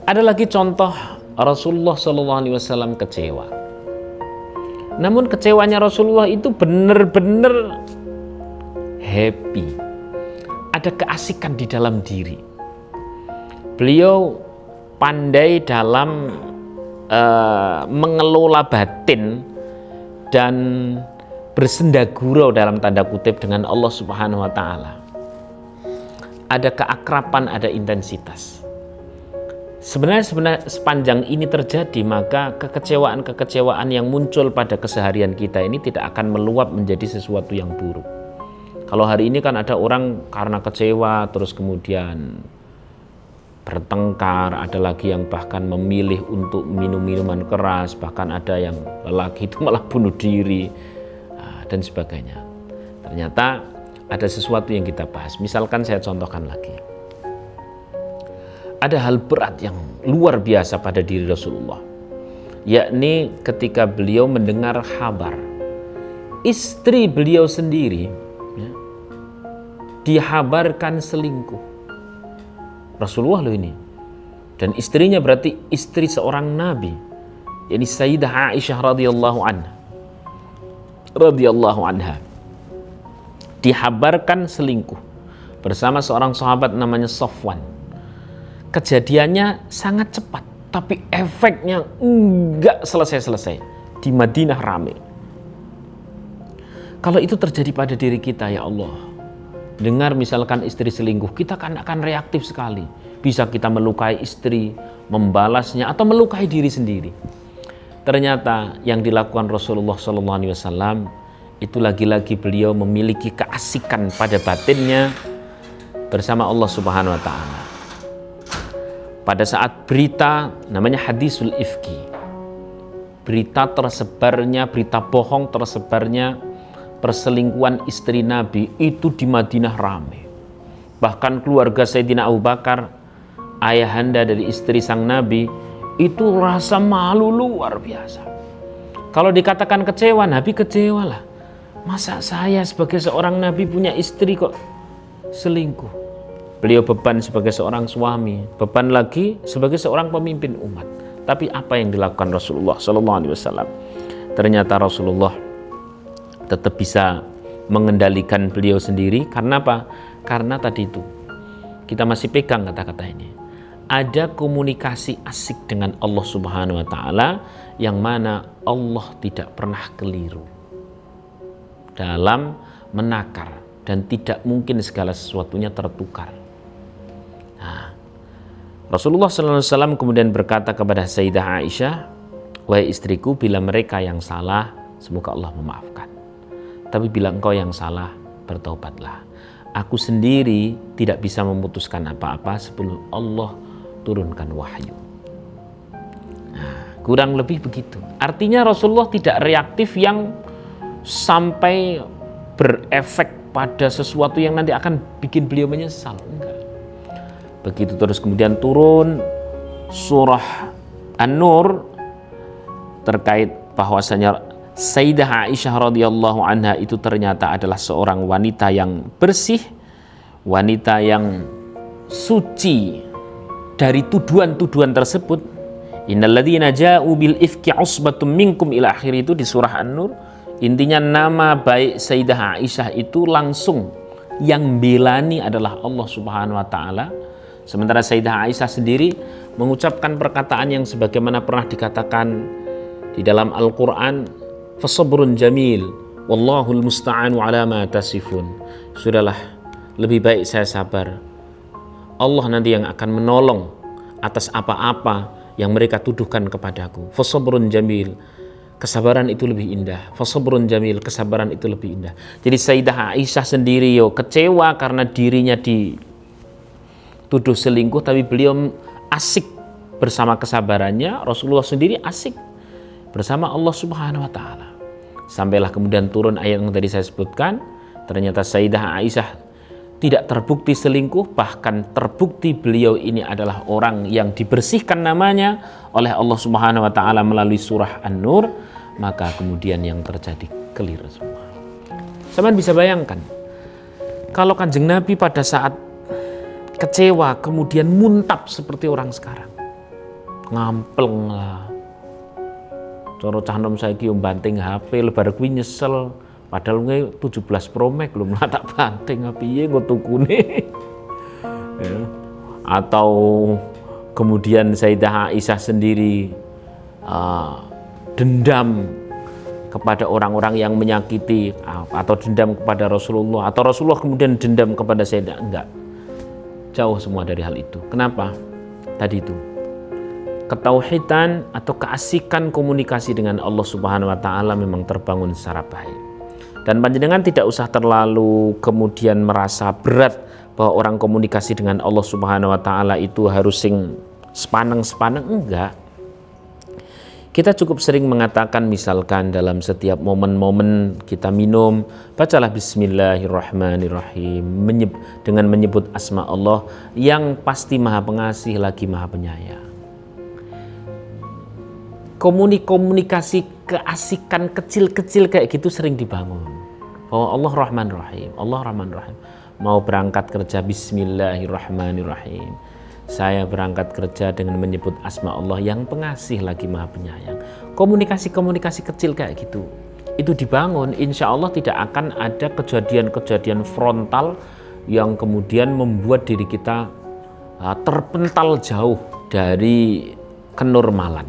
Ada lagi contoh Rasulullah SAW kecewa. Namun kecewanya Rasulullah itu benar-benar happy. Ada keasikan di dalam diri. Beliau pandai dalam mengelola batin dan bersendagurau dalam tanda kutip dengan Allah Subhanahu wa taala. Ada keakraban, ada intensitas. Sebenarnya sepanjang ini terjadi, maka kekecewaan yang muncul pada keseharian kita ini tidak akan meluap menjadi sesuatu yang buruk. Kalau hari ini kan ada orang karena kecewa terus kemudian bertengkar, ada lagi yang bahkan memilih untuk minum minuman keras, bahkan ada yang lelaki itu malah bunuh diri dan sebagainya. Ternyata ada sesuatu yang kita bahas. Misalkan saya contohkan lagi. Ada hal berat yang luar biasa pada diri Rasulullah, yakni ketika beliau mendengar kabar istri beliau sendiri dihabarkan selingkuh. Rasulullah loh ini, dan istrinya berarti istri seorang nabi, yakni Sayyidah Aisyah radhiyallahu anha dihabarkan selingkuh bersama seorang sahabat namanya Safwan. Kejadiannya sangat cepat, tapi efeknya enggak selesai-selesai. Di Madinah rame. Kalau itu terjadi pada diri kita, ya Allah, dengar misalkan istri selingkuh, kita kan akan reaktif sekali. Bisa kita melukai istri, membalasnya, atau melukai diri sendiri. Ternyata yang dilakukan Rasulullah SAW itu lagi-lagi beliau memiliki keasikan pada batinnya bersama Allah Subhanahu wa taala. Pada saat berita namanya hadisul ifki, berita bohong tersebarnya perselingkuhan istri Nabi itu di Madinah ramai. Bahkan keluarga Sayyidina Abu Bakar, ayahanda dari istri sang Nabi, itu rasa malu luar biasa. Kalau dikatakan kecewa, Nabi kecewalah. Masa saya sebagai seorang Nabi punya istri kok selingkuh? Beliau beban sebagai seorang suami, beban lagi sebagai seorang pemimpin umat. Tapi apa yang dilakukan Rasulullah SAW? Ternyata Rasulullah tetap bisa mengendalikan beliau sendiri. Karena apa? Karena tadi itu kita masih pegang kata-kata ini. Ada komunikasi asik dengan Allah Subhanahu wa taala yang mana Allah tidak pernah keliru dalam menakar dan tidak mungkin segala sesuatunya tertukar. Nah, Rasulullah SAW kemudian berkata kepada Sayyidah Aisyah, wahai istriku, bila mereka yang salah, semoga Allah memaafkan. Tapi bila engkau yang salah, bertaubatlah. Aku sendiri tidak bisa memutuskan apa-apa sebelum Allah turunkan wahyu. Nah, kurang lebih begitu. Artinya Rasulullah tidak reaktif yang sampai berefek pada sesuatu yang nanti akan bikin beliau menyesal. Enggak. Begitu terus kemudian turun surah An-Nur terkait bahwasanya Sayyidah Aisyah radhiyallahu anha itu ternyata adalah seorang wanita yang bersih, wanita yang suci dari tuduhan-tuduhan tersebut. Innalladzina ja'u bil ifki usbatum minkum ila akhir, itu di surah An-Nur. Intinya nama baik Sayyidah Aisyah itu langsung yang belani adalah Allah Subhanahu wa taala. Sementara Sayyidah Aisyah sendiri mengucapkan perkataan yang sebagaimana pernah dikatakan di dalam Al-Quran, fasabrun jamil wallahul musta'anu ala ma tasifun. Sudahlah, lebih baik saya sabar. Allah nanti yang akan menolong atas apa-apa yang mereka tuduhkan kepadaku. Fasabrun jamil, kesabaran itu lebih indah. Fasabrun jamil, kesabaran itu lebih indah. Jadi Sayyidah Aisyah sendiri kecewa karena dirinya dituduh selingkuh, tapi beliau asik bersama kesabarannya. Rasulullah sendiri asik bersama Allah Subhanahu wa taala. Sampailah kemudian turun ayat yang tadi saya sebutkan. Ternyata Sayyidah Aisyah tidak terbukti selingkuh, bahkan terbukti beliau ini adalah orang yang dibersihkan namanya oleh Allah Subhanahu wa taala melalui surah An-Nur. Maka kemudian yang terjadi clear semua. Saman bisa bayangkan kalau Kanjeng Nabi pada saat kecewa kemudian muntap seperti orang sekarang. ngampleng lah. Cara cah nom saiki yo banting HP lebar kuwi nyesel. Padahal nge 17 Pro Max lho malah tak banting piye nggo tukune. Ya. Atau kemudian Sayyidah Aisyah sendiri dendam kepada orang-orang yang menyakiti, atau dendam kepada Rasulullah, atau Rasulullah kemudian dendam kepada Sayyidah. Enggak, jauh semua dari hal itu. Kenapa? Tadi itu ketauhidan atau keasikan komunikasi dengan Allah Subhanahu wa Ta'ala memang terbangun secara baik, dan panjenengan tidak usah terlalu kemudian merasa berat bahwa orang komunikasi dengan Allah Subhanahu wa Ta'ala itu harus sing sepaneng-sepaneng. Enggak. Kita cukup sering mengatakan, misalkan dalam setiap momen-momen kita minum, bacalah Bismillahirrahmanirrahim dengan menyebut asma Allah yang pasti Maha Pengasih lagi Maha Penyayang. Komunikasi keasikan kecil-kecil kayak gitu sering dibangun. Bahwa Allah Rahman Rahim, Allah Rahman Rahim. Mau berangkat kerja Bismillahirrahmanirrahim. Saya berangkat kerja dengan menyebut asma Allah yang pengasih lagi Maha Penyayang. Komunikasi-komunikasi kecil kayak gitu, itu dibangun, insya Allah tidak akan ada kejadian-kejadian frontal yang kemudian membuat diri kita terpental jauh dari kenormalan.